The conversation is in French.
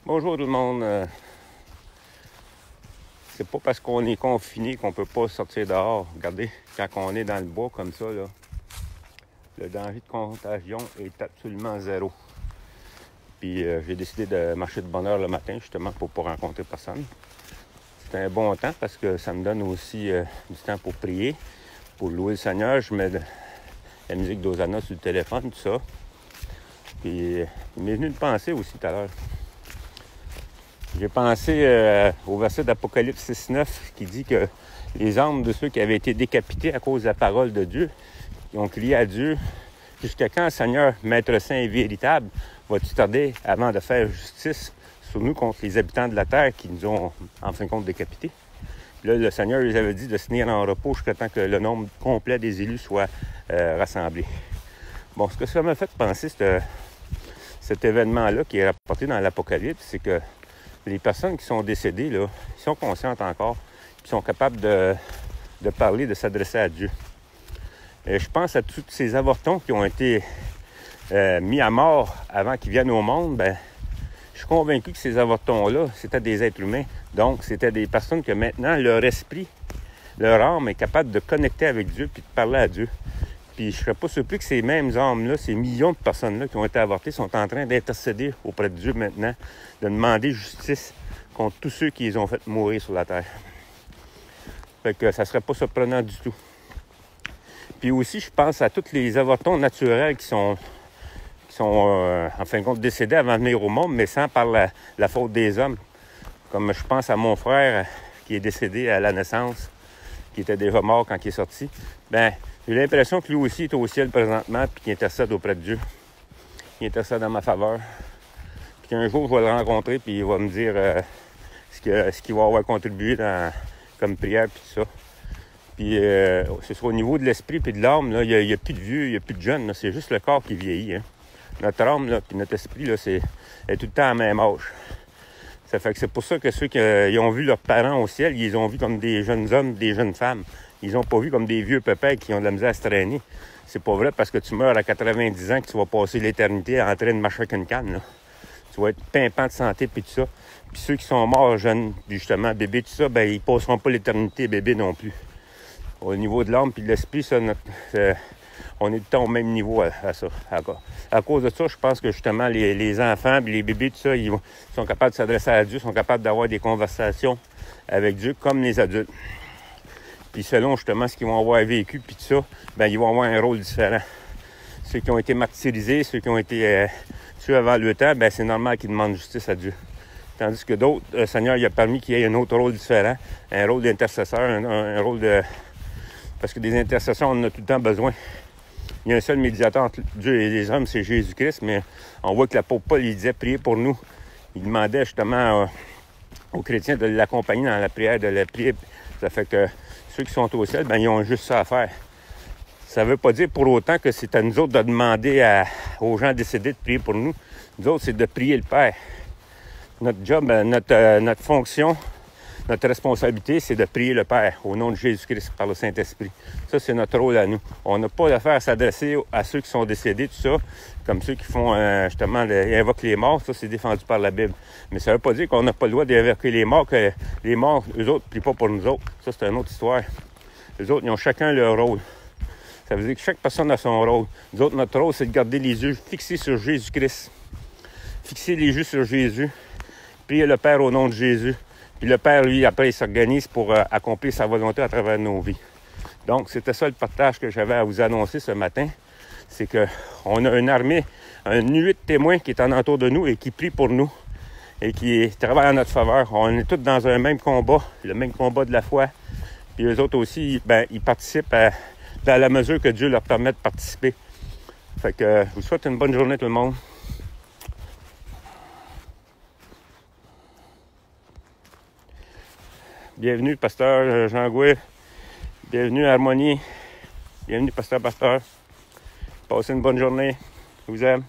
Bonjour tout le monde. C'est pas parce qu'on est confiné qu'on peut pas sortir dehors. Regardez, quand on est dans le bois comme ça, là, le danger de contagion est absolument zéro. Puis j'ai décidé de marcher de bonne heure le matin justement pour pas rencontrer personne. C'est un bon temps parce que ça me donne aussi du temps pour prier, pour louer le Seigneur. Je mets la musique d'Hosanna sur le téléphone, tout ça. Puis il m'est venu de penser aussi tout à l'heure. J'ai pensé au verset d'Apocalypse 6.9 qui dit que les âmes de ceux qui avaient été décapités à cause de la parole de Dieu, qui ont crié à Dieu, jusqu'à quand, Seigneur, Maître Saint et véritable, vas-tu tarder avant de faire justice sur nous contre les habitants de la terre qui nous ont, en fin de compte, décapités? Puis là, le Seigneur les avait dit de se tenir en repos jusqu'à temps que le nombre complet des élus soit rassemblé. Bon, ce que ça m'a fait penser, cet événement-là qui est rapporté dans l'Apocalypse, c'est que les personnes qui sont décédées, là, ils sont conscientes encore, ils sont capables de parler, de s'adresser à Dieu. Et je pense à tous ces avortons qui ont été mis à mort avant qu'ils viennent au monde. Ben, je suis convaincu que ces avortons-là, c'était des êtres humains. Donc, c'était des personnes que maintenant, leur esprit, leur âme est capable de connecter avec Dieu puis de parler à Dieu. Puis je ne serais pas surpris que ces mêmes âmes-là, ces millions de personnes-là qui ont été avortées, sont en train d'intercéder auprès de Dieu maintenant, de demander justice contre tous ceux qui les ont fait mourir sur la terre. Fait que ça ne serait pas surprenant du tout. Puis aussi, je pense à tous les avortons naturels qui sont en fin de compte décédés avant de venir au monde, mais sans par la faute des hommes. Comme je pense à mon frère qui est décédé à la naissance, qui était déjà mort quand il est sorti. Ben, j'ai l'impression que lui aussi est au ciel présentement puis qu'il intercède auprès de Dieu. Il intercède en ma faveur. Puis qu'un jour, je vais le rencontrer puis il va me dire ce qu'il va avoir contribué comme prière puis tout ça. Puis c'est sur au niveau de l'esprit puis de l'âme, là, il n'y a plus de vieux, il n'y a plus de jeunes. Là, c'est juste le corps qui vieillit. Hein. Notre âme là, puis notre esprit, là, est tout le temps à la même âge. Ça fait que c'est pour ça que ceux qui ont vu leurs parents au ciel, ils les ont vus comme des jeunes hommes, des jeunes femmes. Ils n'ont pas vu comme des vieux pépins qui ont de la misère à se traîner. C'est pas vrai parce que tu meurs à 90 ans que tu vas passer l'éternité en train de marcher avec une canne. Là. Tu vas être pimpant de santé puis tout ça. Puis ceux qui sont morts jeunes, justement, bébés, tout ça, ben ils passeront pas l'éternité bébés non plus. Au niveau de l'âme puis de l'esprit, ça, on est tout le temps au même niveau à ça. À cause de ça, je pense que justement, les enfants et les bébés, tout ça, ils sont capables de s'adresser à Dieu, sont capables d'avoir des conversations avec Dieu comme les adultes. Puis selon justement ce qu'ils vont avoir vécu, puis tout ça, ben ils vont avoir un rôle différent. Ceux qui ont été martyrisés, ceux qui ont été tués avant le temps, ben c'est normal qu'ils demandent justice à Dieu. Tandis que d'autres, le Seigneur il a permis qu'il y ait un autre rôle différent, un rôle d'intercesseur, un rôle de... Parce que des intercessions, on en a tout le temps besoin. Il y a un seul médiateur entre Dieu et les hommes, c'est Jésus-Christ, mais on voit que l'apôtre Paul, il disait prier pour nous. Il demandait justement aux chrétiens de l'accompagner dans la prière, de la prier. Ça fait que ceux qui sont au ciel, ben ils ont juste ça à faire. Ça ne veut pas dire pour autant que c'est à nous autres de demander aux gens décédés de prier pour nous. Nous autres, c'est de prier le Père. Notre job, notre fonction, notre responsabilité, c'est de prier le Père au nom de Jésus-Christ par le Saint-Esprit. Ça, c'est notre rôle à nous. On n'a pas d'affaire à s'adresser à ceux qui sont décédés, tout ça, comme ceux qui font justement, ils invoquent les morts. Ça, c'est défendu par la Bible. Mais ça ne veut pas dire qu'on n'a pas le droit d'invoquer les morts, que les morts, eux autres, ne prient pas pour nous autres. Ça, c'est une autre histoire. Les autres, ils ont chacun leur rôle. Ça veut dire que chaque personne a son rôle. Nous autres, notre rôle, c'est de garder les yeux fixés sur Jésus-Christ. Fixer les yeux sur Jésus. Prier le Père au nom de Jésus. Puis le Père, lui, après, il s'organise pour accomplir sa volonté à travers nos vies. Donc, c'était ça le partage que j'avais à vous annoncer ce matin. C'est qu'on a une armée, une nuée de témoins qui est en entour de nous et qui prie pour nous et qui travaille en notre faveur. On est tous dans un même combat, le même combat de la foi. Puis eux autres aussi, ben, ils participent dans la mesure que Dieu leur permet de participer. Fait que je vous souhaite une bonne journée tout le monde. Bienvenue, pasteur Jean Gouet. Bienvenue à Harmonie. Bienvenue, pasteur. Passez une bonne journée. Je vous aime.